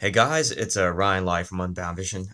Hey guys, it's Ryan live from Unbound Vision.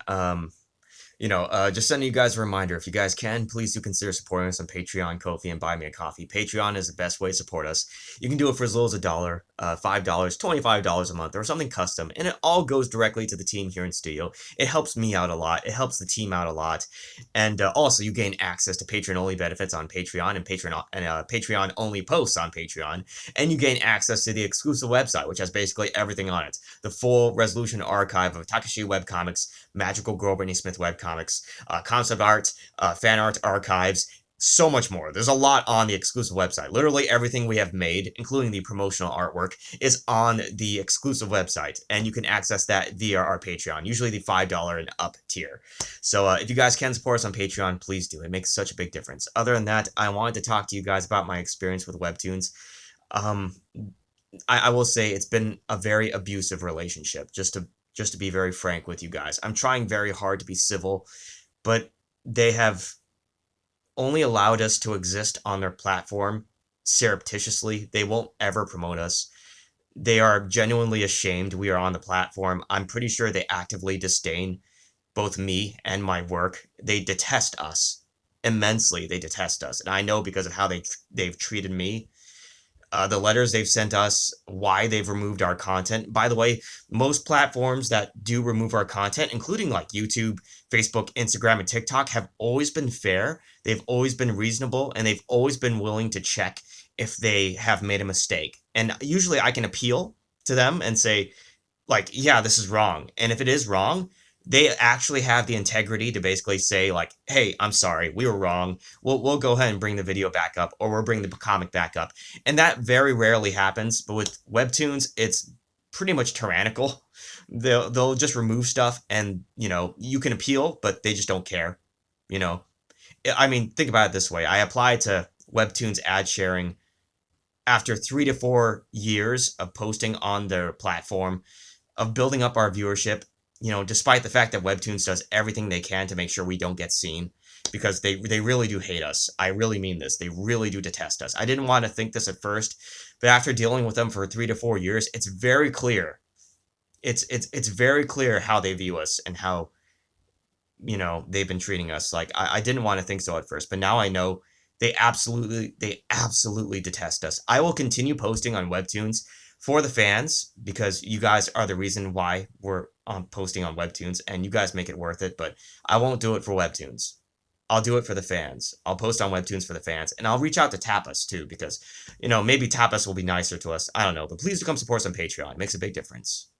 Just sending you guys a reminder. If you guys can, please do consider supporting us on Patreon, Ko-fi, and Buy Me a Coffee. Patreon is the best way to support us. You can do it for as little as $1, $5, $25 a month, or something custom, and it all goes directly to the team here in studio. It helps me out a lot. It helps the team out a lot, and also you gain access to Patreon-only benefits on Patreon and Patreon-only posts on Patreon, and you gain access to the exclusive website, which has basically everything on it: the full resolution archive of Takashi webcomics, Magical Girl Brittany Smith webcomics, concept art, fan art archives, so much more. There's a lot on the exclusive website. Literally everything we have made, including the promotional artwork, is on the exclusive website, and you can access that via our Patreon, usually the $5 and up tier. So if you guys can support us on Patreon, please do. It makes such a big difference. Other than that, I wanted to talk to you guys about my experience with Webtoons. Um, I will say it's been a very abusive relationship, just to be very frank with you guys. I'm trying very hard to be civil, but they have only allowed us to exist on their platform surreptitiously. They won't ever promote us. They are genuinely ashamed we are on the platform. I'm pretty sure they actively disdain both me and my work. They detest us immensely. They detest us, and I know because of how they've treated me, the letters they've sent us, why they've removed our content. By the way, most platforms that do remove our content, including like YouTube, Facebook, Instagram, and TikTok, have always been fair. They've always been reasonable, and they've always been willing to check if they have made a mistake. And usually I can appeal to them and say, like, yeah, this is wrong. And if it is wrong, they actually have the integrity to basically say, like, hey, I'm sorry, we were wrong. We'll go ahead and bring the video back up, or we'll bring the comic back up. And that very rarely happens, but with Webtoons, it's pretty much tyrannical. They'll just remove stuff, and, you can appeal, but they just don't care, you know. I mean, think about it this way. I applied to Webtoons ad sharing after 3 to 4 years of posting on their platform, of building up our viewership, despite the fact that Webtoons does everything they can to make sure we don't get seen, because they really do hate us. I really mean this. They really do detest us. I didn't want to think this at first, but after dealing with them for 3 to 4 years, it's very clear. It's very clear how they view us and how, they've been treating us. Like, I didn't want to think so at first, but now I know they absolutely detest us. I will continue posting on Webtoons for the fans, because you guys are the reason why we're posting on Webtoons, and you guys make it worth it, but I won't do it for Webtoons. I'll do it for the fans. I'll post on Webtoons for the fans, and I'll reach out to Tapas too, because, maybe Tapas will be nicer to us. I don't know, but please do come support us on Patreon. It makes a big difference.